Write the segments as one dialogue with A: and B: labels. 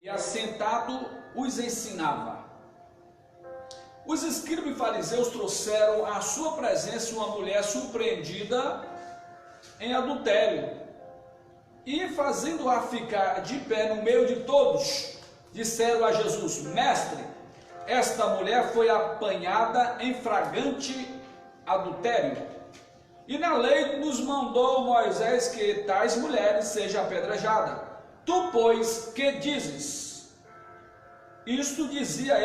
A: E assentado os ensinava. Os escribas e fariseus trouxeram à sua presença uma mulher surpreendida em adultério, e fazendo-a ficar de pé no meio de todos, disseram a Jesus: Mestre, esta mulher foi apanhada em flagrante adultério, e na lei nos mandou Moisés que tais mulheres sejam apedrejadas. Tu, pois, que dizes? Isto diziam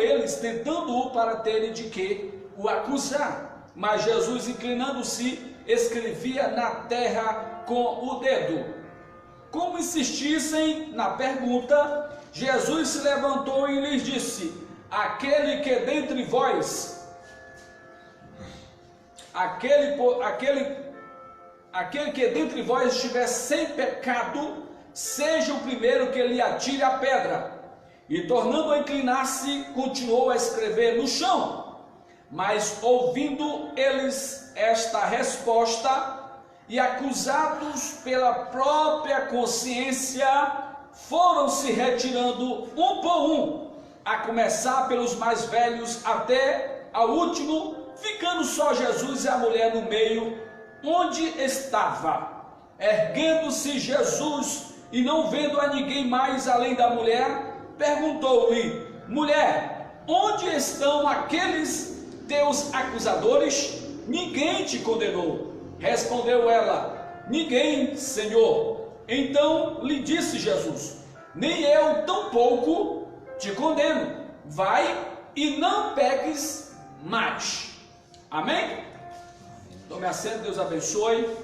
A: eles, tentando-o para terem de que o acusar. Mas Jesus, inclinando-se, escrevia na terra com o dedo. Como insistissem na pergunta, Jesus se levantou e lhes disse: aquele que dentre vós estiver sem pecado, seja o primeiro que lhe atire a pedra. E tornando a inclinar-se, continuou a escrever no chão. Mas ouvindo eles esta resposta, e acusados pela própria consciência, foram se retirando um por um, a começar pelos mais velhos até ao último, ficando só Jesus e a mulher no meio, onde estava. Erguendo-se Jesus e não vendo a ninguém mais além da mulher, perguntou-lhe: mulher, onde estão aqueles teus acusadores? Ninguém te condenou? Respondeu ela: ninguém, Senhor. Então lhe disse Jesus: nem eu tampouco te condeno. Vai e não peques mais. Amém? Tome assento, Deus abençoe.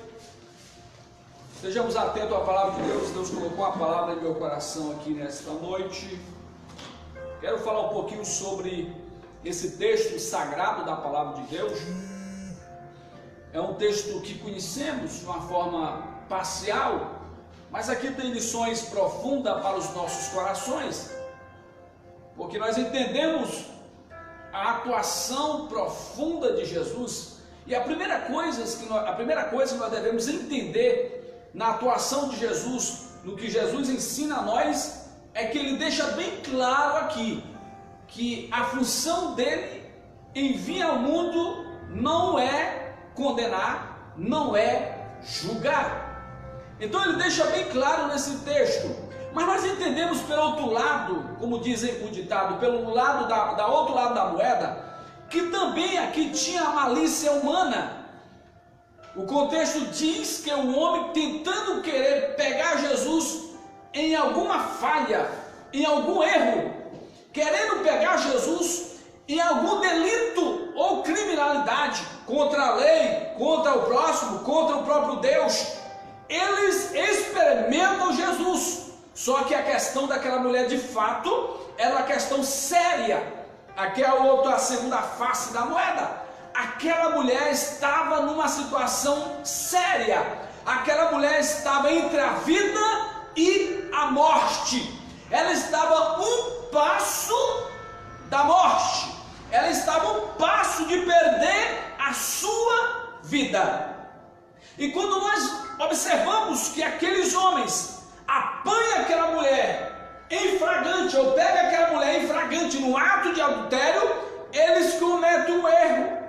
A: Sejamos atentos à palavra de Deus. Deus colocou a palavra em meu coração aqui nesta noite. Quero falar um pouquinho sobre esse texto sagrado da palavra de Deus. É um texto que conhecemos de uma forma parcial, mas aqui tem lições profundas para os nossos corações, porque nós entendemos a atuação profunda de Jesus. E a primeira coisa que nós devemos entender na atuação de Jesus, no que Jesus ensina a nós, é que ele deixa bem claro aqui que a função dele em vir ao mundo não é condenar, não é julgar. Então ele deixa bem claro nesse texto. Mas nós entendemos pelo outro lado, como dizem o ditado, pelo lado da outro lado da moeda, que também aqui tinha a malícia humana. O contexto diz que o homem, tentando querer pegar Jesus em alguma falha, em algum erro, querendo pegar Jesus em algum delito ou criminalidade contra a lei, contra o próximo, contra o próprio Deus, eles experimentam Jesus. Só que a questão daquela mulher, de fato, era uma questão séria. Aqui é a segunda face da moeda. Aquela mulher estava numa situação séria. Aquela mulher estava entre a vida e a morte. Ela estava um passo da morte. Ela estava um passo de perder a sua vida. E quando nós observamos que aqueles homens apanham aquela mulher em flagrante, ou pegam aquela mulher em flagrante no ato de adultério, eles cometem um erro.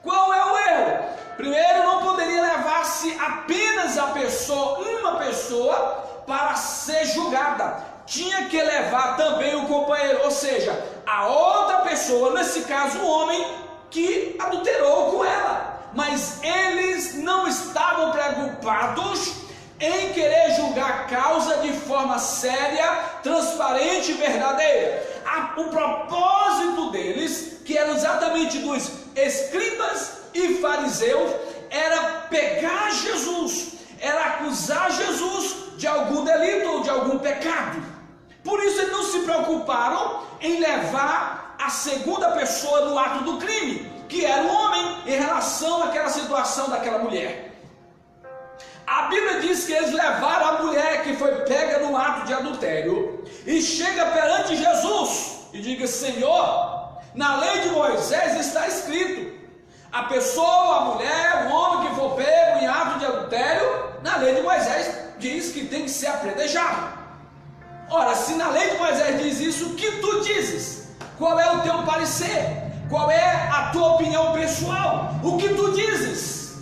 A: Qual é o erro? Primeiro, não poderia levar-se apenas uma pessoa para ser julgada. Tinha que levar também o companheiro, ou seja, a outra pessoa, nesse caso o homem que adulterou com ela. Mas eles não estavam preocupados em querer julgar a causa de forma séria, transparente e verdadeira. O propósito deles, que era exatamente dos escribas e fariseus, era pegar Jesus, era acusar Jesus de algum delito ou de algum pecado. Por isso eles não se preocuparam em levar a segunda pessoa no ato do crime, que era o homem, em relação àquela situação daquela mulher. A Bíblia diz que eles levaram a mulher que foi pega no ato de adultério e chega perante Jesus e diga: Senhor, na lei de Moisés está escrito, a pessoa, a mulher, o homem que for pego em ato de adultério, na lei de Moisés diz que tem que ser apedrejado. Ora, se na lei de Moisés diz isso, o que tu dizes? Qual é o teu parecer? Qual é a tua opinião pessoal? O que tu dizes?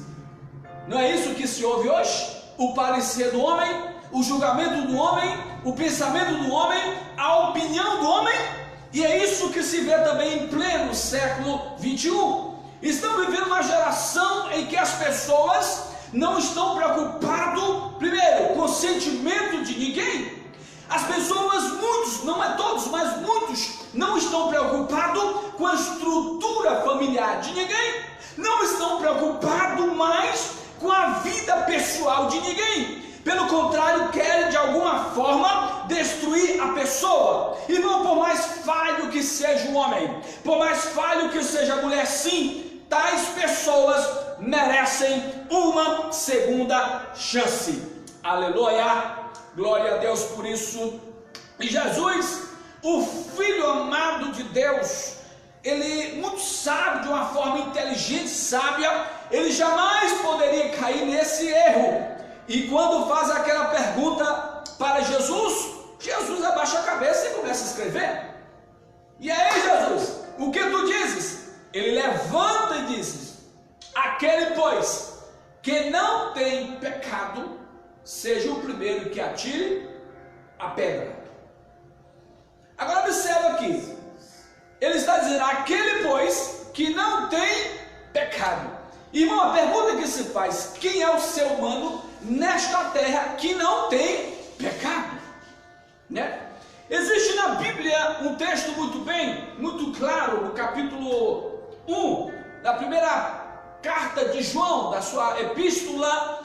A: Não é isso que se ouve hoje? O parecer do homem, o julgamento do homem, o pensamento do homem, a opinião do homem? E é isso que se vê também em pleno século 21. Estamos vivendo uma geração em que as pessoas não estão preocupadas, primeiro, com o sentimento de ninguém. As pessoas, muitos, não é todos, mas muitos, não estão preocupados com a estrutura familiar de ninguém. Não estão preocupados mais com a vida pessoal de ninguém. Pelo contrário, querem de alguma forma destruir a pessoa. E não por mais falho que seja o homem, por mais falho que seja a mulher, sim, tais pessoas merecem uma segunda chance. Aleluia, glória a Deus por isso. E Jesus, o Filho amado de Deus, ele muito sábio, de uma forma inteligente, sábia, ele jamais poderia cair nesse erro. E quando faz aquela pergunta para Jesus, Jesus abaixa a cabeça e começa a escrever. E aí, Jesus, o que tu dizes? Ele levanta e diz: aquele, pois, que não tem pecado, seja o primeiro que atire a pedra. Agora observa aqui, ele está dizendo: aquele, pois, que não tem pecado. Irmão, a pergunta que se faz: quem é o ser humano nesta terra que não tem pecado? Né? Existe na Bíblia um texto muito claro, no capítulo 1 da primeira carta de João, da sua epístola.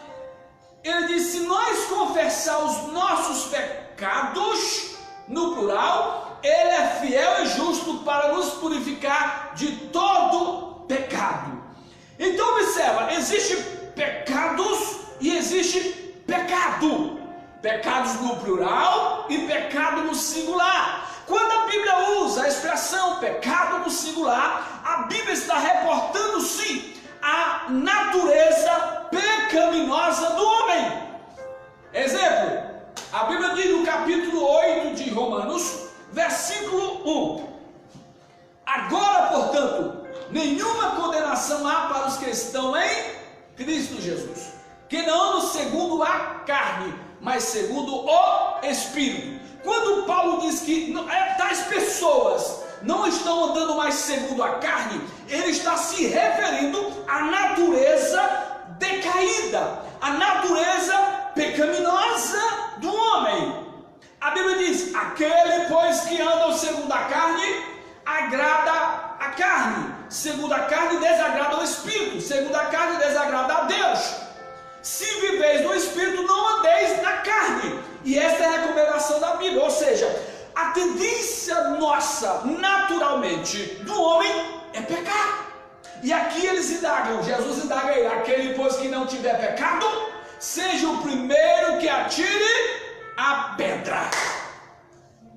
A: Ele diz: se nós confessar os nossos pecados, no plural, ele é fiel e justo para nos purificar de todo pecado. Então observa, existe pecados e existe pecado. Pecados no plural e pecado no singular. Quando a Bíblia usa a expressão pecado no singular, a Bíblia está reportando sim a natureza pecaminosa do homem. Exemplo, a Bíblia diz no capítulo 8 de Romanos, versículo 1: agora, portanto, nenhuma condenação há para os que estão em Cristo Jesus, que não andam segundo a carne, mas segundo o Espírito. Quando Paulo diz que tais pessoas não estão andando mais segundo a carne, ele está se referindo à natureza decaída, à natureza pecaminosa do homem. A Bíblia diz: aquele, pois, que andam segundo a carne, agrada a carne, segundo a carne desagrada ao Espírito, segundo a carne desagrada a Deus. Se viveis no Espírito, não andeis na carne. E esta é a recomendação da Bíblia. Ou seja, a tendência nossa, naturalmente, do homem é pecar. E aqui eles indagam, Jesus indaga aí: aquele, pois, que não tiver pecado, seja o primeiro que atire a pedra.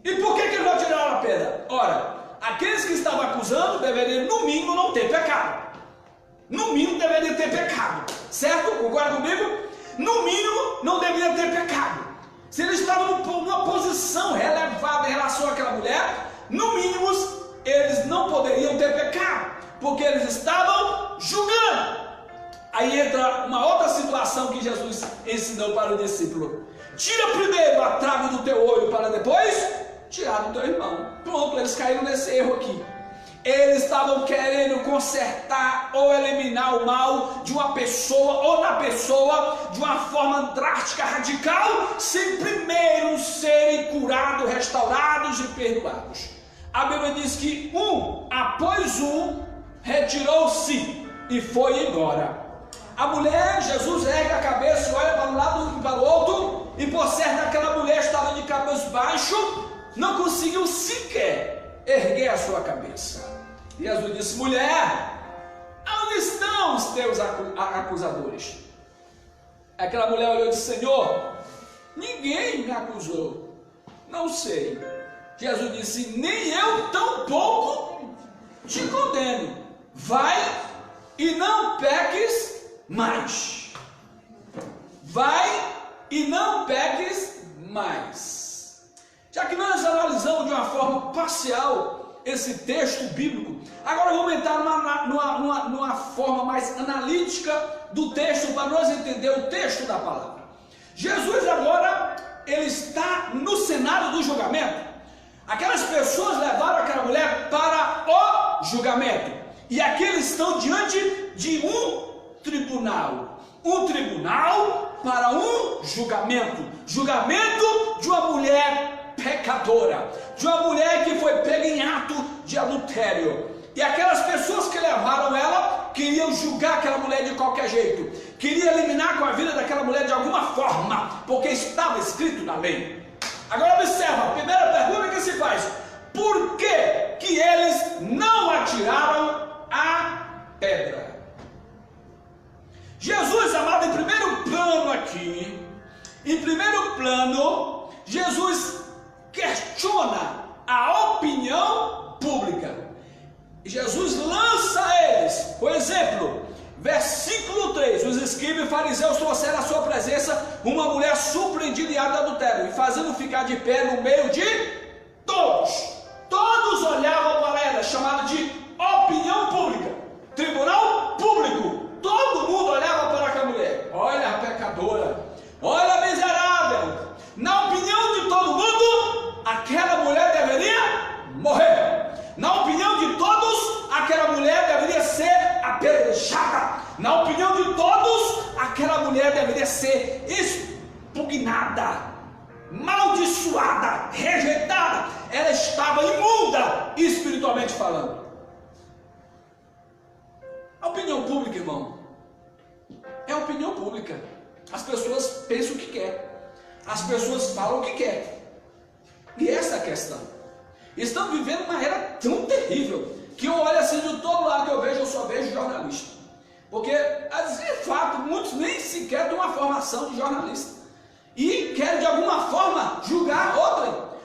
A: E por que eles não atiraram a pedra? Ora, aqueles que estavam acusando deveriam, no mínimo, não ter pecado. No mínimo, deveriam ter pecado. Certo? Concorda comigo? No mínimo, não deveriam ter pecado. Se eles estavam numa posição relevada em relação àquela mulher, no mínimo, eles não poderiam ter pecado, porque eles estavam julgando. Aí entra uma outra situação que Jesus ensinou para o discípulo: tira primeiro a trave do teu olho, para depois tirar do teu irmão. Pronto, eles caíram nesse erro aqui. Eles estavam querendo consertar ou eliminar o mal de uma pessoa ou na pessoa de uma forma drástica, radical, sem primeiro serem curados, restaurados e perdoados. A Bíblia diz que um após um retirou-se e foi embora. A mulher, Jesus ergue a cabeça, olha para um lado e para o outro, e por certo aquela mulher estava de cabeça baixa, não conseguiu sequer erguer a sua cabeça. E Jesus disse: mulher, onde estão os teus acusadores? Aquela mulher olhou e disse: Senhor, ninguém me acusou. Não sei. Jesus disse: nem eu tampouco te condeno. Vai e não peques mais. Vai e não peques mais. Já que nós analisamos de uma forma parcial esse texto bíblico, agora vamos entrar numa forma mais analítica do texto para nós entender o texto da palavra. Jesus agora, ele está no cenário do julgamento. Aquelas pessoas levaram aquela mulher para o julgamento. E aqui eles estão diante de um tribunal. Um tribunal para um julgamento. Julgamento de uma mulher pecadora. De uma mulher que foi pega em ato de adultério. E aquelas pessoas que levaram ela queriam julgar aquela mulher de qualquer jeito. Queriam eliminar com a vida daquela mulher de alguma forma. Porque estava escrito na lei. Agora observa, a primeira pergunta que se faz: por que eles não atiraram a pedra? Jesus, amado, em primeiro plano, Jesus questiona a opinião pública. Jesus lança a eles, por exemplo, versículo 3, os escribas e fariseus trouxeram à sua presença uma mulher surpreendida em ato de adultério, e fazendo ficar de pé no meio de todos. Todos olhavam para ela, chamada de opinião pública, tribunal público. Todo mundo olhava para aquela mulher. Olha a pecadora, olha a miserável. Na opinião de todo mundo, aquela mulher deveria morrer. Na opinião de todos, aquela mulher deveria ser apedrejada. Na opinião de todos, aquela mulher deveria ser expugnada, maldiçoada, rejeitada. Ela estava imunda, espiritualmente falando. A opinião pública, irmão, é a opinião pública. As pessoas pensam o que quer. As pessoas falam o que quer. E essa é a questão. Estamos vivendo uma era tão terrível que eu olho assim de todo lado que eu só vejo jornalista. Porque, de fato, muitos nem sequer têm uma formação de jornalista. E querem de alguma forma julgar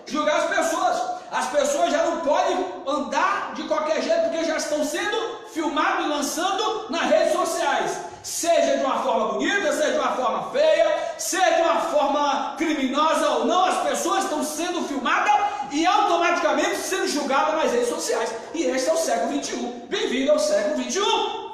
A: julgar as pessoas. As pessoas já não podem andar de qualquer jeito porque já estão sendo filmados e lançando nas redes sociais. Seja de uma forma bonita, seja de uma forma feia, seja de uma forma criminosa ou não, as pessoas estão sendo filmadas e automaticamente sendo julgadas nas redes sociais. E este é o século XXI. Bem-vindo ao século XXI.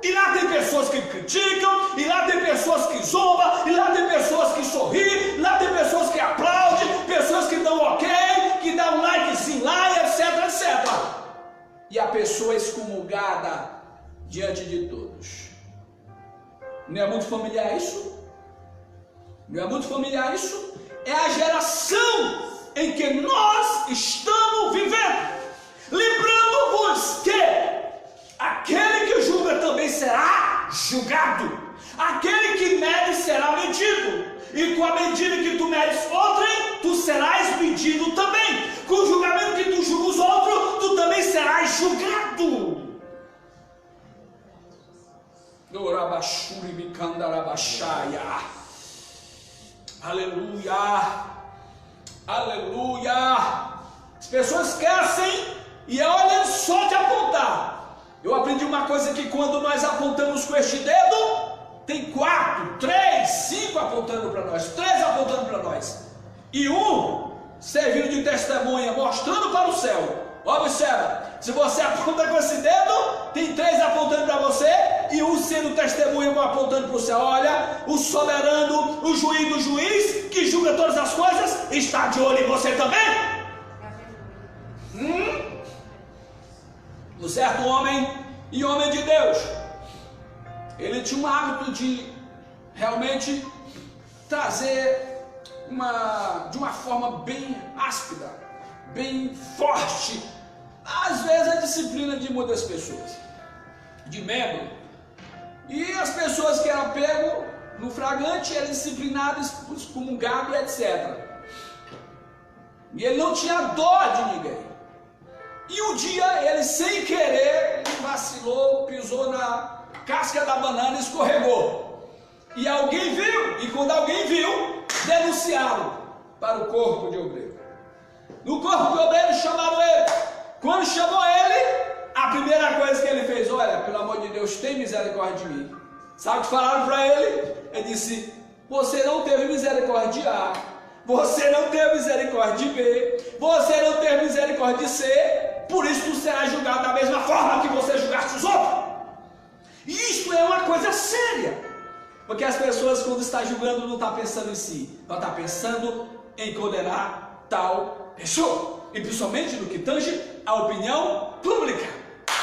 A: E lá tem pessoas que criticam, e lá tem pessoas que zombam, e lá tem pessoas que sorriem, e lá tem pessoas que aplaudem, pessoas que dão ok, que dão um likezinho lá, etc, etc. E a pessoa é excomungada diante de todos. Não é muito familiar isso? Não é muito familiar isso? É a geração em que nós estamos vivendo. Lembrando-vos que aquele que julga também será julgado. Aquele que mede será medido. E com a medida que tu medes outrem, tu serás medido também. Com o julgamento que tu julgas outro, tu também serás julgado. Aleluia. Aleluia. As pessoas esquecem e olham só de apontar. Eu aprendi uma coisa, que quando nós apontamos com este dedo, tem 4, 3, 5 apontando para nós, 3 apontando para nós, e um servindo de testemunha, mostrando para o céu. Observa, se você aponta com esse dedo, tem 3 apontando para você, e um sendo testemunha apontando para o céu. Olha, o soberano, o juiz do juiz, que julga todas as coisas, está de olho em você também. Um certo homem, e homem de Deus, ele tinha um hábito de realmente trazer de uma forma bem áspera, bem forte, às vezes a disciplina de muitas pessoas, de membro. E as pessoas que eram pego no flagrante eram disciplinadas, excomungadas, etc. E ele não tinha dó de ninguém. E um dia ele, sem querer, ele vacilou, pisou na casca da banana e escorregou. E alguém viu, e quando alguém viu, denunciaram para o corpo de obreiro. No corpo de obreiro chamaram ele. Quando chamou ele, a primeira coisa que ele fez: olha, pelo amor de Deus, tem misericórdia de mim. Sabe o que falaram para ele? Ele disse: você não teve misericórdia. você não teve misericórdia de B, você não teve misericórdia de C, por isso tu será julgado da mesma forma que você julgaste os outros. E isto é uma coisa séria, porque as pessoas, quando estão julgando, não estão pensando em si, não estão pensando em condenar tal pessoa, e principalmente no que tange a opinião pública,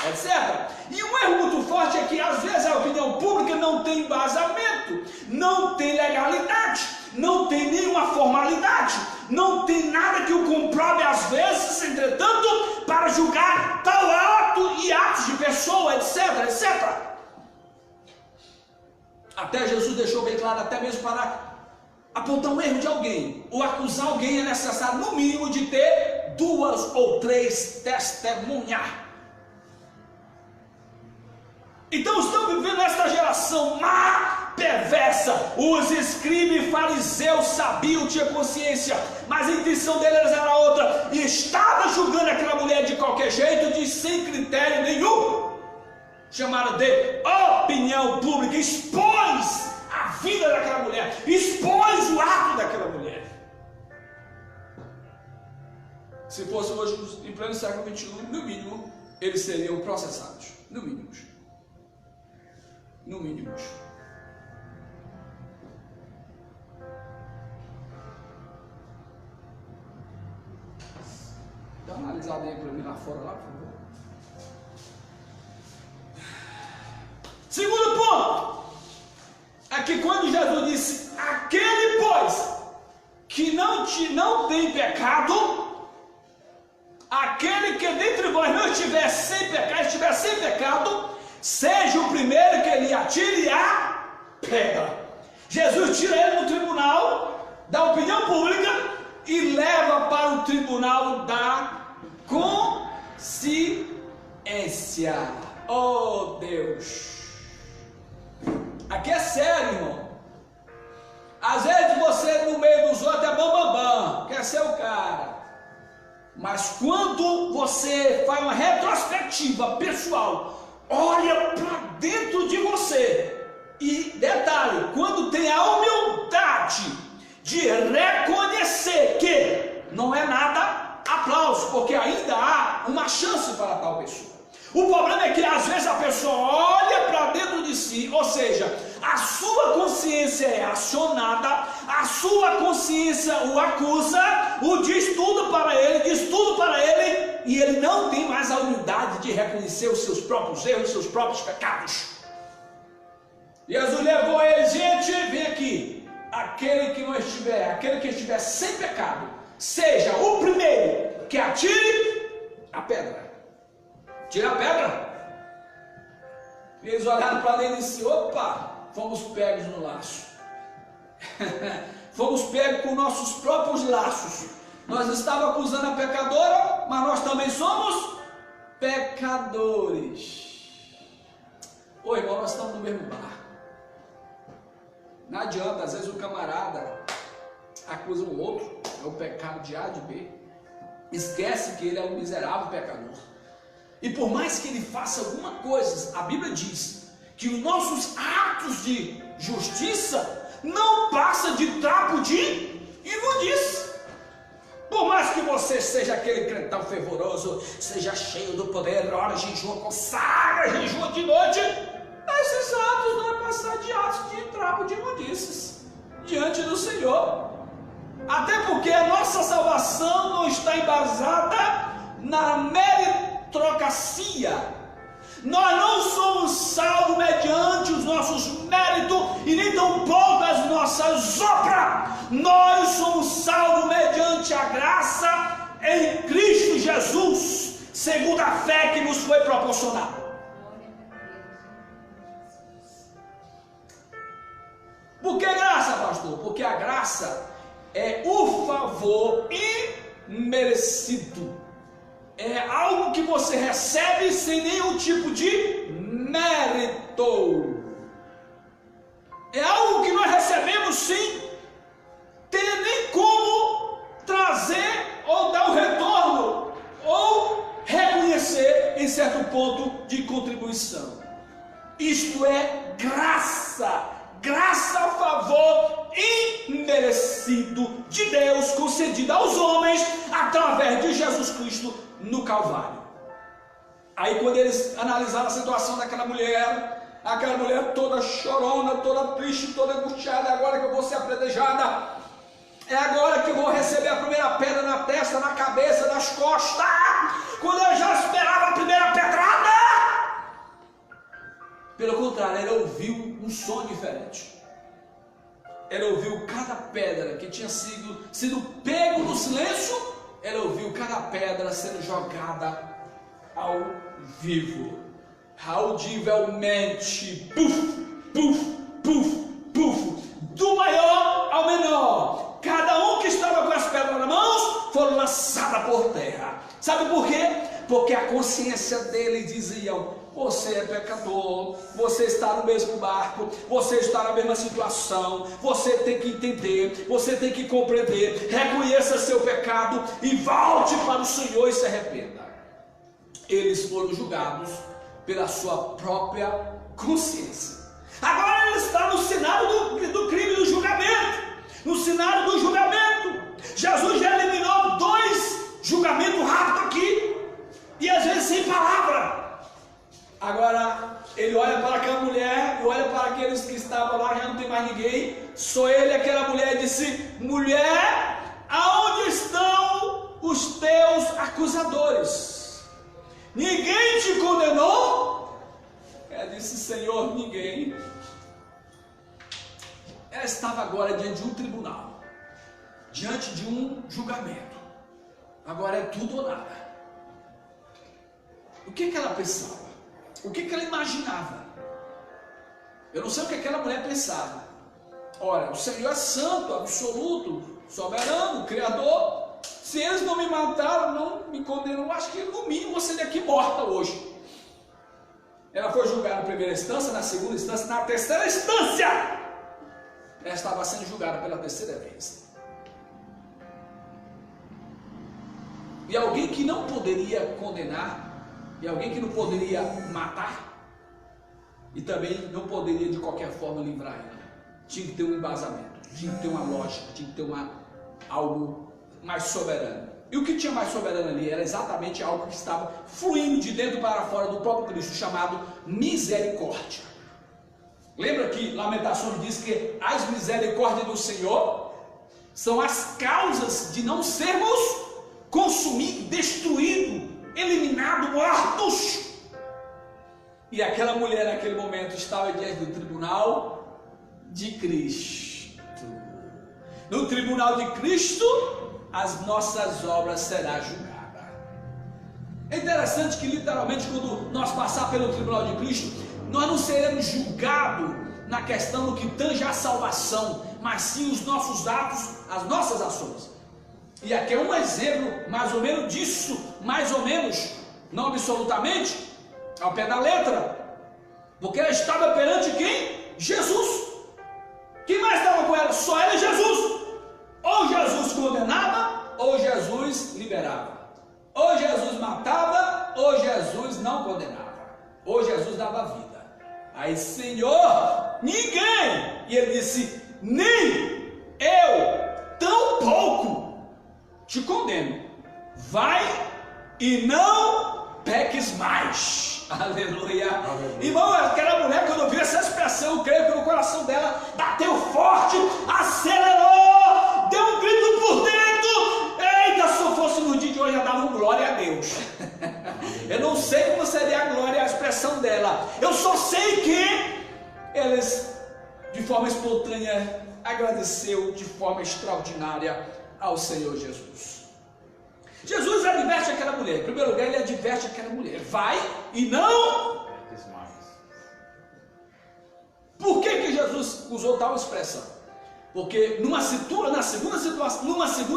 A: etc. E um erro muito forte é que às vezes a opinião pública não tem embasamento, não tem legalidade, não tem nenhuma formalidade, não tem nada que o comprove às vezes, entretanto, para julgar tal ato e atos de pessoa, etc, etc. Até Jesus deixou bem claro, até mesmo para apontar um erro de alguém, ou acusar alguém, é necessário no mínimo de ter 2 ou 3 testemunhas. Então estamos vivendo nesta geração má, perversa. Os escribas e fariseus sabiam, tinha consciência, mas a intenção deles era outra, e estava julgando aquela mulher de qualquer jeito, sem critério nenhum. Chamaram de opinião pública, expôs a vida daquela mulher, expôs o ato daquela mulher. Se fosse hoje em pleno século XXI, no mínimo, eles seriam processados, no mínimo. No mínimo. Dá uma analisada aí para mim lá fora, lá, por favor. Segundo ponto, é que quando Jesus disse, aquele pois que não tem pecado, aquele que dentre vós não estiver sem pecado, seja o primeiro que lhe atire a pedra. Jesus tira ele do tribunal da opinião pública e leva para o tribunal da consciência. Oh Deus! Aqui é sério, irmão. Às vezes você no meio dos outros é bambambam, quer ser o cara. Mas quando você faz uma retrospectiva pessoal, olha para dentro de você, e detalhe, quando tem a humildade de reconhecer que não é nada aplauso, porque ainda há uma chance para tal pessoa. O problema é que às vezes a pessoa olha para dentro de si, ou seja, a sua consciência é acionada, a sua consciência o acusa, o diz tudo para ele, e ele não tem mais a humildade de reconhecer os seus próprios erros, os seus próprios pecados. Jesus levou ele, gente, vem aqui, aquele que estiver sem pecado, seja o primeiro que atire a pedra. Tira a pedra. E eles olharam para ele e disseram, opa, fomos pegos no laço. Fomos pegos com nossos próprios laços. Nós estávamos acusando a pecadora, mas nós também somos pecadores. Ô irmão, nós estamos no mesmo barco. Não adianta, às vezes o camarada acusa o outro, é o pecado de A de B. Esquece que ele é um miserável pecador. E por mais que ele faça alguma coisa, a Bíblia diz que os nossos atos de justiça não passam de trapo de imundícia. Por mais que você seja aquele crentão fervoroso, seja cheio do poder, ora jejua, consagra, jejua de noite, esses atos não é passar de atos de trapo de imundícias diante do Senhor. Até porque a nossa salvação não está embasada na meritocracia. Nós não somos salvos mediante os nossos méritos e nem tampouco as nossas obras. Nós somos salvos mediante a graça em Cristo Jesus, segundo a fé que nos foi proporcionada. Por que graça, pastor? Porque a graça é o favor imerecido. É algo que você recebe sem nenhum tipo de mérito. É algo que nós recebemos sem ter nem como trazer ou dar um retorno ou reconhecer em certo ponto de contribuição. Isto é graça. Graça a favor imerecido de Deus concedida aos homens através de Jesus Cristo no Calvário. Aí quando eles analisaram a situação daquela mulher, aquela mulher toda chorona, toda triste, toda angustiada, é agora que eu vou ser apredejada, é agora que eu vou receber a primeira pedra na testa, na cabeça, nas costas, quando eu já esperava a primeira pedrada. Pelo contrário, ela ouviu um som diferente. Ela ouviu cada pedra que tinha sido pego no silêncio, ela ouviu cada pedra sendo jogada ao vivo, audivelmente, puf, puf, puf, puf, do maior ao menor. Cada um que estava com as pedras nas mãos foram lançadas por terra. Sabe por quê? Porque a consciência deles dizia: você é pecador, você está no mesmo barco, você está na mesma situação, você tem que entender, você tem que compreender, reconheça seu pecado e volte para o Senhor e se arrependa. Eles foram julgados pela sua própria consciência. Agora ele está no cenário do crime, do julgamento. No cenário do julgamento, Jesus já eliminou 2 julgamentos rápidos aqui, e às vezes sem palavra. Agora ele olha para aquela mulher, e olha para aqueles que estavam lá, já não tem mais ninguém, só ele e aquela mulher, e disse: mulher, aonde estão os teus acusadores? Ninguém te condenou? Ela disse: Senhor, ninguém. Ela estava agora diante de um tribunal, diante de um julgamento. Agora é tudo ou nada. O que ela pensava? O que ela imaginava? Eu não sei o que aquela mulher pensava. Ora, o Senhor é santo, absoluto, soberano, criador. Se eles não me mataram, não me condenam, eu acho que no mínimo você daqui morta hoje. Ela foi julgada na primeira instância, na segunda instância, na terceira instância. Ela estava sendo julgada pela terceira vez. E alguém que não poderia condenar, e alguém que não poderia matar, e também não poderia de qualquer forma livrar ela. Tinha que ter um embasamento, tinha que ter uma lógica, tinha que ter algo mais soberano. E o que tinha mais soberano ali era exatamente algo que estava fluindo de dentro para fora do próprio Cristo, chamado misericórdia. Lembra que Lamentações diz que as misericórdias do Senhor são as causas de não sermos consumidos, destruídos, eliminados, mortos. E aquela mulher naquele momento estava diante do tribunal de Cristo. No tribunal de Cristo, as nossas obras serão julgadas. É interessante que literalmente quando nós passar pelo tribunal de Cristo, nós não seremos julgados na questão do que tange a salvação, mas sim os nossos atos, as nossas ações. E aqui é um exemplo mais ou menos disso, mais ou menos, não absolutamente, ao pé da letra, porque ela estava perante quem? Jesus. Quem mais estava com ela? Só ela e Jesus. Ou Jesus condenava, ou Jesus liberava. Ou Jesus matava, ou Jesus não condenava. Ou Jesus dava vida. Aí, Senhor, ninguém. E ele disse: nem eu, tão pouco, te condeno. Vai e não peques mais. Aleluia. Aleluia. Irmão, aquela mulher, quando ouviu essa expressão, eu creio que no coração dela bateu forte, acelerou, deu um grito por dentro. Eita, se eu fosse no dia de hoje, eu dava um glória a Deus. Eu não sei como seria a glória, a expressão dela. Eu só sei que eles, de forma espontânea, agradeceu de forma extraordinária ao Senhor Jesus. Jesus adverte aquela mulher. Em primeiro lugar, ele adverte aquela mulher: vai e não peques mais. Por que Jesus usou tal expressão? Porque numa segunda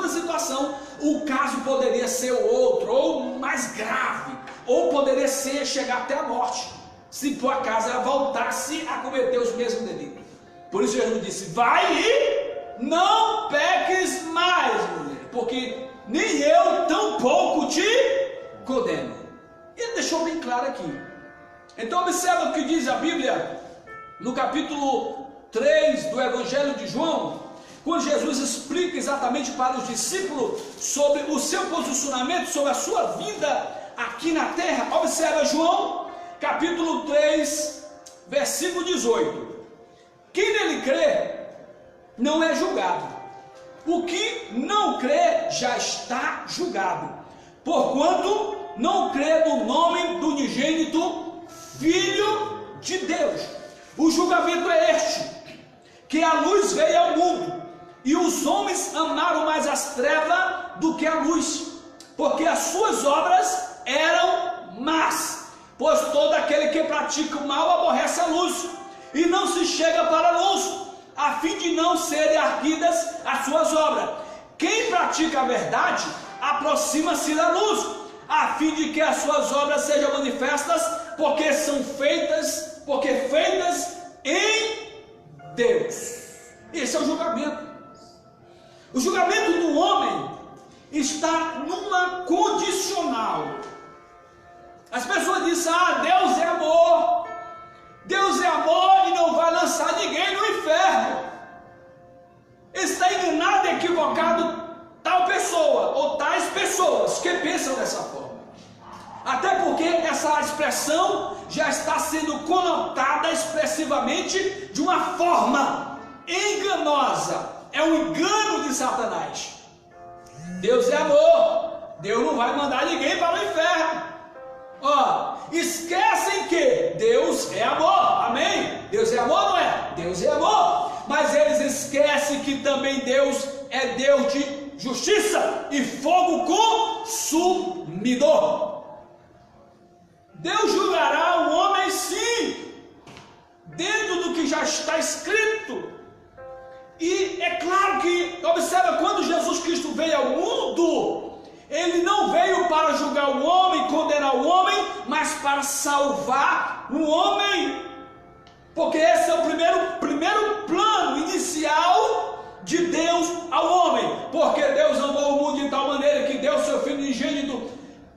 A: situação, o caso poderia ser outro, ou mais grave, ou poderia chegar até a morte, se por acaso ela voltasse a cometer os mesmos delitos. Por isso Jesus disse: vai e não peques mais, mulher, porque nem eu tampouco te condeno. E ele deixou bem claro aqui. Então observa o que diz a Bíblia no capítulo 3 do Evangelho de João, quando Jesus explica exatamente para os discípulos sobre o seu posicionamento, sobre a sua vida aqui na terra. Observa João, capítulo 3, versículo 18. Quem nele crê, não é julgado. O que não crê, já está julgado, porquanto não crê no nome do unigênito Filho de Deus. O julgamento é este, que a luz veio ao mundo, e os homens amaram mais as trevas do que a luz, porque as suas obras eram más. Pois todo aquele que pratica o mal aborrece a luz, e não se chega para a luz, a fim de não serem arguidas as suas obras. Quem pratica a verdade, aproxima-se da luz, a fim de que as suas obras sejam manifestas, porque feitas em Deus. Esse é o julgamento. O julgamento do homem está numa condicional. As pessoas dizem: Deus é amor. Deus é amor e não vai lançar ninguém no inferno. Está enganado, equivocado tal pessoa ou tais pessoas que pensam dessa forma. Até porque essa expressão já está sendo conotada expressivamente de uma forma enganosa. É um engano de Satanás. Deus é amor. Deus não vai mandar ninguém para o inferno. Esquecem que Deus é amor. Amém? Deus é amor, não é? Deus é amor. Mas eles esquecem que também Deus é Deus de justiça e fogo consumidor. Deus julgará o homem, sim, dentro do que já está escrito. E é claro que, observa, quando Jesus Cristo veio ao mundo, Ele não veio para julgar o homem, condenar o homem, mas para salvar o homem. Porque esse é o primeiro plano inicial de Deus ao homem. Porque Deus amou o mundo de tal maneira que deu seu Filho unigênito,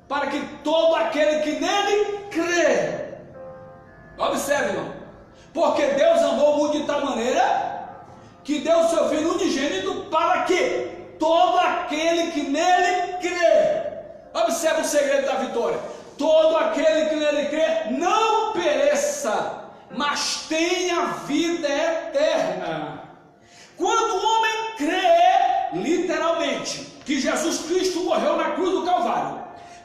A: para que todo aquele que nele crê. Observe, irmão. Porque Deus amou o mundo de tal maneira que deu seu Filho unigênito, para que todo aquele que nele crê. Observe o segredo da vitória. Todo aquele que nele crê não pereça, mas tenha vida eterna. Quando o homem crê, literalmente, que Jesus Cristo morreu na cruz do Calvário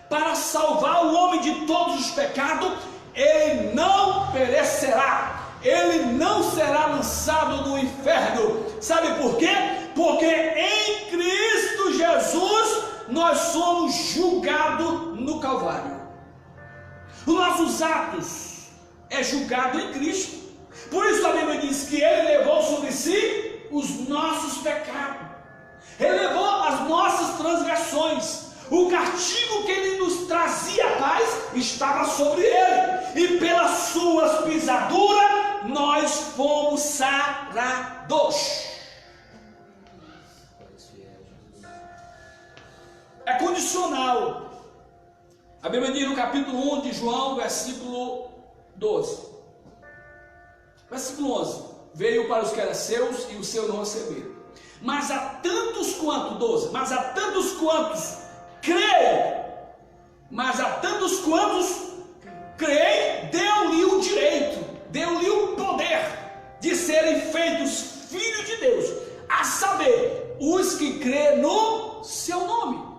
A: para salvar o homem de todos os pecados, ele não perecerá. Ele não será lançado no inferno. Sabe por quê? Porque em Cristo Jesus nós somos julgados no Calvário. Os nossos atos é julgado em Cristo. Por isso a Bíblia diz que Ele levou sobre si os nossos pecados. Ele levou as nossas transgressões. O castigo que Ele nos trazia a paz estava sobre Ele. E pelas suas pisaduras nós fomos sarados. É condicional. A Bíblia diz no capítulo 1 de João, versículo 12. Versículo 11. Veio para os que eram seus e os seus não receberam. Mas a tantos quantos, 12, mas a tantos quantos creem, deu-lhe o direito, deu-lhe o poder de serem feitos filhos de Deus, a saber, os que crêem no seu nome.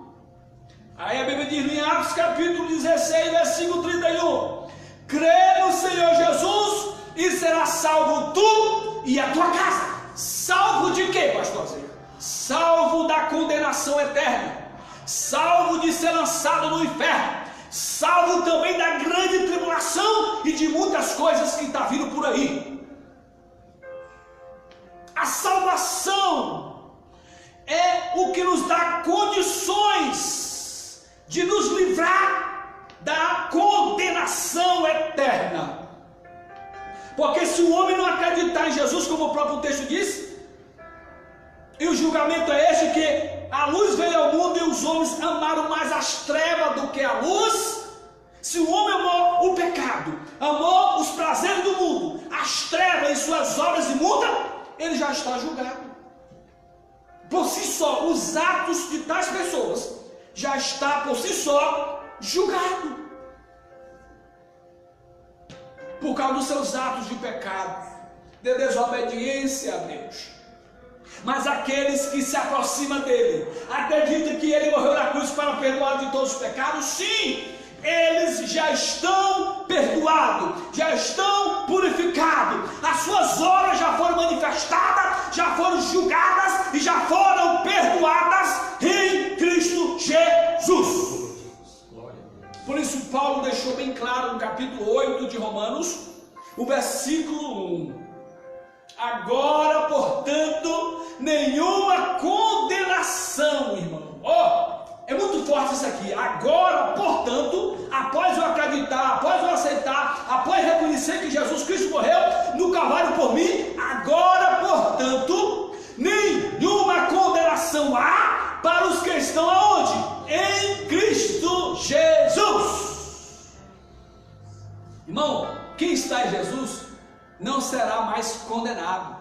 A: Aí a Bíblia diz em Atos capítulo 16, versículo 31, crê no Senhor Jesus e será salvo tu e a tua casa. Salvo de quê, pastor Zé? Salvo da condenação eterna, salvo de ser lançado no inferno, salvo também da grande tribulação e de muitas coisas que está vindo por aí. A salvação é o que nos dá condições de nos livrar da condenação eterna. Porque se o homem não acreditar em Jesus, como o próprio texto diz, e o julgamento é este, que a luz veio ao mundo e os homens amaram mais as trevas do que a luz. Se o homem amou o pecado, amou os prazeres do mundo, as trevas e suas obras imundas, ele já está julgado. por si só, os atos de tais pessoas, já está por si só julgado. Por causa dos seus atos de pecado, de desobediência a Deus. Mas aqueles que se aproximam dele, acreditam que ele morreu na cruz para perdoar de todos os pecados, sim, eles já estão perdoados, já estão purificados, as suas obras já foram manifestadas, já foram julgadas e já foram perdoadas em Cristo Jesus. Por isso Paulo deixou bem claro no capítulo 8 de Romanos, o versículo 1. Agora, portanto, nenhuma condenação, irmão. É muito forte isso aqui. Agora, portanto, após eu acreditar, após eu aceitar, após reconhecer que Jesus Cristo morreu no Calvário por mim, agora, portanto, nenhuma condenação há para os que estão aonde? Em Cristo Jesus. Irmão, quem está em Jesus não será mais condenado.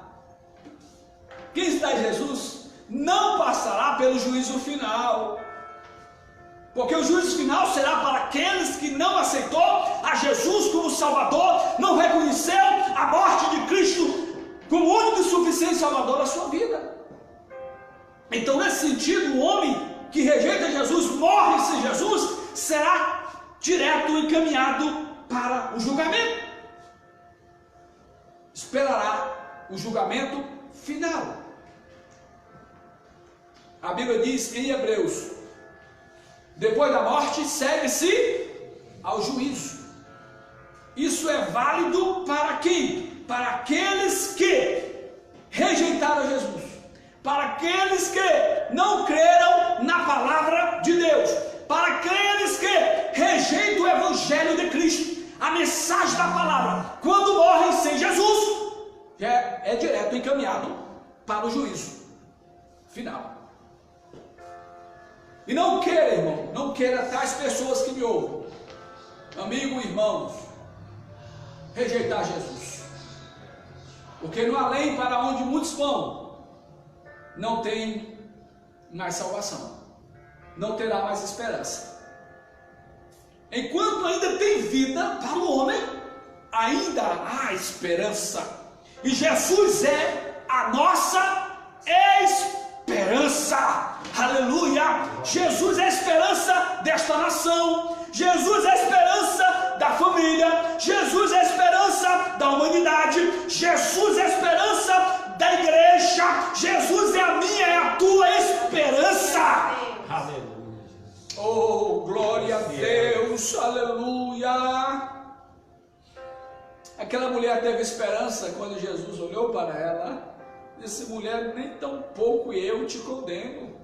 A: Quem está em Jesus não passará pelo juízo final. Porque o juízo final será para aqueles que não aceitou a Jesus como Salvador, não reconheceu a morte de Cristo como único e suficiente Salvador da sua vida. Então, nesse sentido, o homem que rejeita Jesus, morre sem Jesus, será direto encaminhado para o julgamento. Esperará o julgamento final. A Bíblia diz em Hebreus: depois da morte segue-se ao juízo. Isso é válido para quem? Para aqueles que rejeitaram Jesus, para aqueles que não creram na palavra de Deus, para aqueles que rejeitam o Evangelho de Cristo, a mensagem da palavra. Quando morrem sem Jesus, é direto encaminhado para o juízo final. E não queira, irmão, não queira tais pessoas que me ouvem, amigos, irmãos, rejeitar Jesus. Porque no além para onde muitos vão, não tem mais salvação, não terá mais esperança. Enquanto ainda tem vida para o homem, ainda há esperança. E Jesus é a nossa esperança. Aleluia! Jesus é a esperança desta nação. Jesus é a esperança da família. Jesus é a esperança da humanidade. Jesus é a esperança da igreja. Jesus é a minha e a tua esperança. Aleluia! Oh, glória a Deus, aleluia. Aquela mulher teve esperança quando Jesus olhou para ela, disse: mulher, nem tão pouco eu te condeno,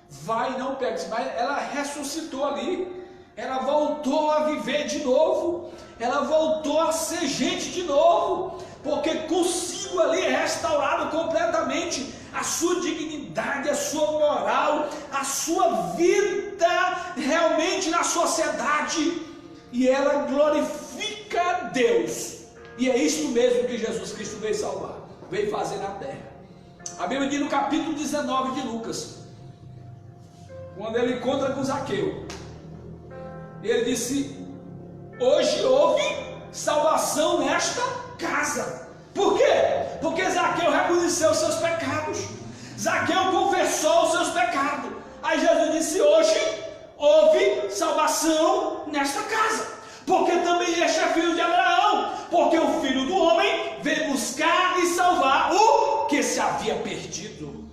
A: vai, não peques. Mas ela ressuscitou ali, ela voltou a viver de novo, ela voltou a ser gente de novo, porque consigo ali é restaurado completamente a sua dignidade, a sua moral, a sua vida realmente na sociedade, e ela glorifica a Deus. E é isso mesmo que Jesus Cristo veio salvar, veio fazer na terra. A Bíblia diz no capítulo 19 de Lucas, quando ele encontra com Zaqueu, ele disse: hoje houve salvação nesta casa. Por quê? Porque Zaqueu reconheceu os seus pecados, Zaqueu confessou os seus pecados. Aí Jesus disse: hoje houve salvação nesta casa, porque também este é filho de Abraão, porque o Filho do Homem veio buscar e salvar o que se havia perdido.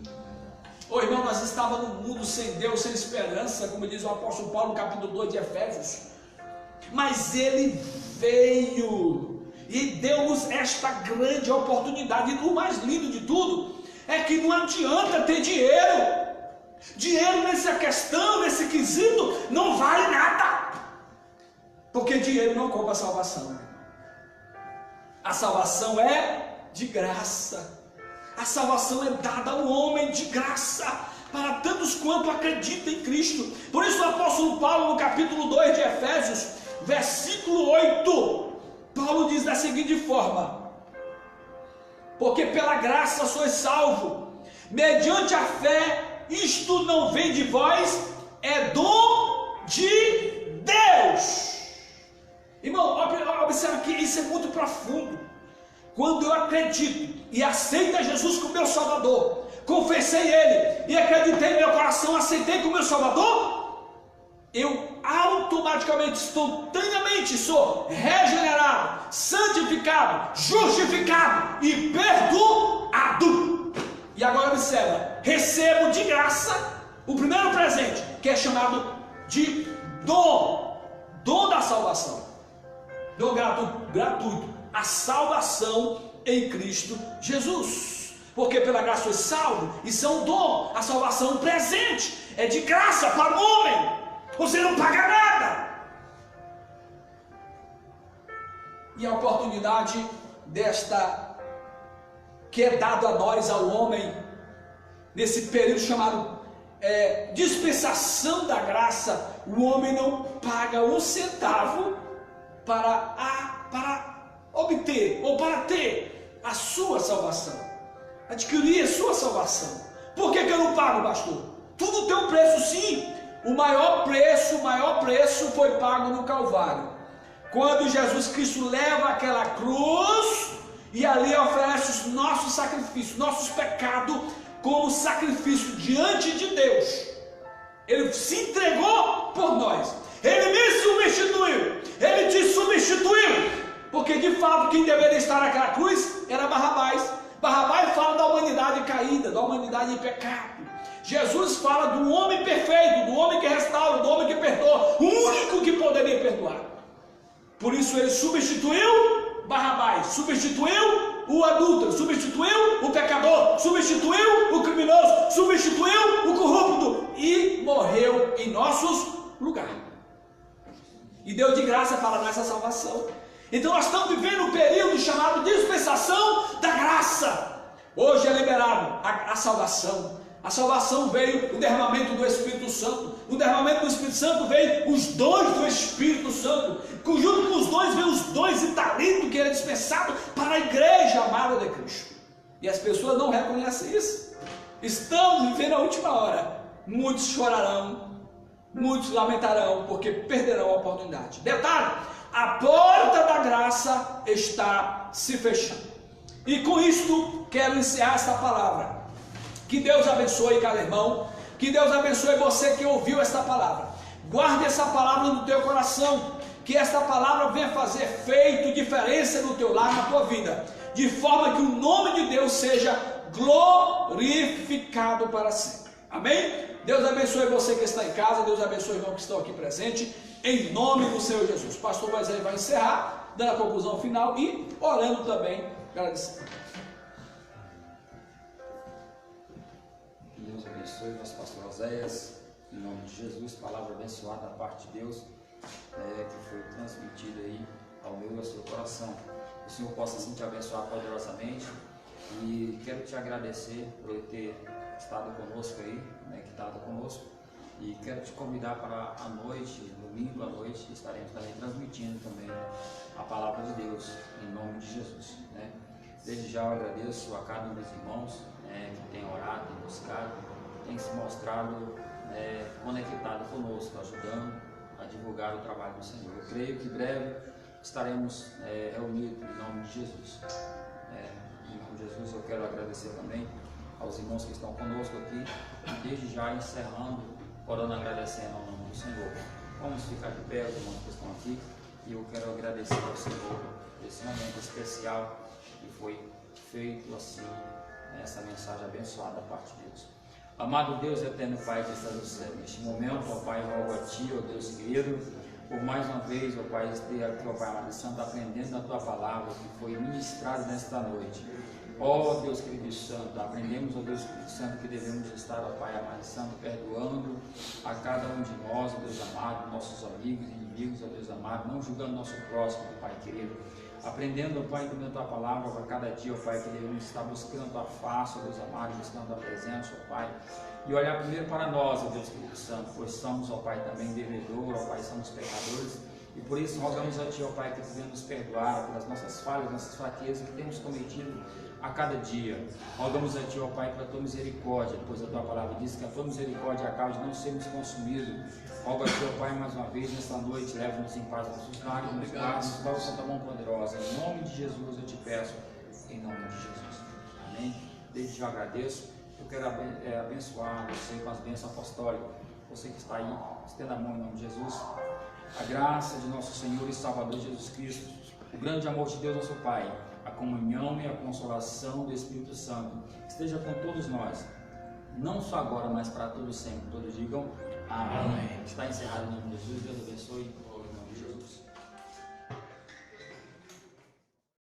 A: Ô irmão, nós estávamos no mundo sem Deus, sem esperança, como diz o apóstolo Paulo no capítulo 2 de Efésios, mas ele veio e deu-nos esta grande oportunidade. E o mais lindo de tudo é que não adianta ter dinheiro nessa questão, nesse quesito, não vale nada, porque dinheiro não compra a salvação. A salvação é de graça. A salvação é dada ao homem de graça, para tantos quanto acreditam em Cristo. Por isso o apóstolo Paulo, no capítulo 2 de Efésios, versículo 8, Paulo diz da seguinte forma: porque pela graça sois salvos, mediante a fé, isto não vem de vós, é dom de Deus. Irmão, observa que isso é muito profundo. Quando eu acredito e aceito a Jesus como meu Salvador, confessei Ele e acreditei no meu coração, aceitei como meu Salvador, eu automaticamente, instantaneamente sou regenerado, santificado, justificado e perdoado. E agora observa, recebo de graça o primeiro presente, que é chamado de dom da salvação. Dom gratuito, a salvação em Cristo Jesus. Porque pela graça foi salvo, isso é um dom, a salvação é um presente, é de graça para o homem, você não paga nada. E a oportunidade desta, que é dado a nós, ao homem, nesse período chamado dispensação da graça, o homem não paga um centavo para obter ou para ter a sua salvação, adquirir a sua salvação. Por que eu não pago, pastor? Tudo tem um preço, sim. O maior preço foi pago no Calvário, quando Jesus Cristo leva aquela cruz e ali oferece os nossos sacrifícios, nossos pecados como sacrifício diante de Deus. Ele se entregou por nós, Ele me substituiu, Ele te substituiu, porque de fato quem deveria estar naquela cruz era Barrabás. Barrabás fala da humanidade caída, da humanidade em pecado. Jesus fala do homem perfeito, do homem que restaura, do homem que perdoa, o único que poderia perdoar. Por isso ele substituiu Barrabás, substituiu o adúltero, substituiu o pecador, substituiu o criminoso, substituiu o corrupto e morreu em nossos lugares. E deu de graça para nós a salvação. Então nós estamos vivendo um período chamado dispensação da graça. Hoje é liberado a salvação. A salvação veio o derramamento do Espírito Santo. O derramamento do Espírito Santo veio os dons do Espírito Santo. Junto com os dons veio os dons e talento que era dispensado para a igreja amada de Cristo. E as pessoas não reconhecem isso. Estamos vivendo a última hora. Muitos chorarão, muitos lamentarão, porque perderão a oportunidade. Detalhe, a porta da graça está se fechando. E com isto quero encerrar esta palavra. Que Deus abençoe cada irmão, que Deus abençoe você que ouviu esta palavra. Guarde essa palavra no teu coração, que esta palavra venha fazer feito diferença no teu lar, na tua vida, de forma que o nome de Deus seja glorificado para sempre. Amém? Deus abençoe você que está em casa, Deus abençoe os irmãos que estão aqui presentes, em nome do Senhor Jesus. Pastor Moisés vai encerrar, dando a conclusão final e orando também, agradecendo.
B: Deus abençoe nosso pastor Oséias, em nome de Jesus, palavra abençoada da parte de Deus, que foi transmitida aí ao meu e ao seu coração. Que o Senhor possa assim te abençoar poderosamente, e quero te agradecer por ter estado conosco aí, conectado conosco, e quero te convidar para a noite, domingo à noite, estaremos também transmitindo também a palavra de Deus, em nome de Jesus, Desde já eu agradeço a cada um dos irmãos que tem orado, tem buscado, tem se mostrado conectado conosco, ajudando a divulgar o trabalho do Senhor. Eu creio que breve estaremos reunidos em nome de Jesus. Em nome de Jesus eu quero agradecer também aos irmãos que estão conosco aqui, e desde já encerrando, orando, agradecendo ao nome do Senhor. Vamos ficar de pé, os irmãos que estão aqui, e eu quero agradecer ao Senhor por esse momento especial que foi feito assim, essa mensagem abençoada da parte de Deus. Amado Deus, eterno Pai que estás no céu, neste momento, ó Pai, rogo a Ti, ó Deus querido, por mais uma vez, ó Pai, esteja aqui, ó Pai amado Santo, aprendendo da Tua palavra que foi ministrada nesta noite. Ó Deus querido e Santo, aprendemos, ó Deus querido e Santo, que devemos estar, ó Pai amado Santo, perdoando a cada um de nós, ó Deus amado, nossos amigos e inimigos, ó Deus amado, não julgando nosso próximo, ó Pai querido. Aprendendo, ó Pai, com a Tua palavra para cada dia, ó Pai, que devemos estar buscando a Tua face, ó Deus amado, buscando a Tua presença, ó Pai, e olhar primeiro para nós, ó Deus querido Santo, pois somos, ó Pai, também devedor, ó Pai, somos pecadores, E por isso rogamos a Ti, ó Pai, que Tu venha nos perdoar pelas nossas falhas, nossas fraquezas que temos cometido a cada dia. Rogamos a Ti, ó Pai, pela Tua misericórdia, pois a Tua palavra diz que a Tua misericórdia é a causa de não sermos consumidos. Rogo a Ti, ó Pai, mais uma vez, nesta noite, leva-nos em paz nossos lares, nos guarda, nos dá a Santa Mão Poderosa. Em nome de Jesus eu te peço, em nome de Jesus. Amém? Desde já agradeço. Eu quero abençoar você com as bênçãos apostólicas. Você que está aí, estenda a mão em nome de Jesus. A graça de nosso Senhor e Salvador Jesus Cristo, o grande amor de Deus nosso Pai, a comunhão e a consolação do Espírito Santo esteja com todos nós, não só agora, mas para todos sempre. Todos digam amém. Está encerrado em nome de Jesus. Deus abençoe.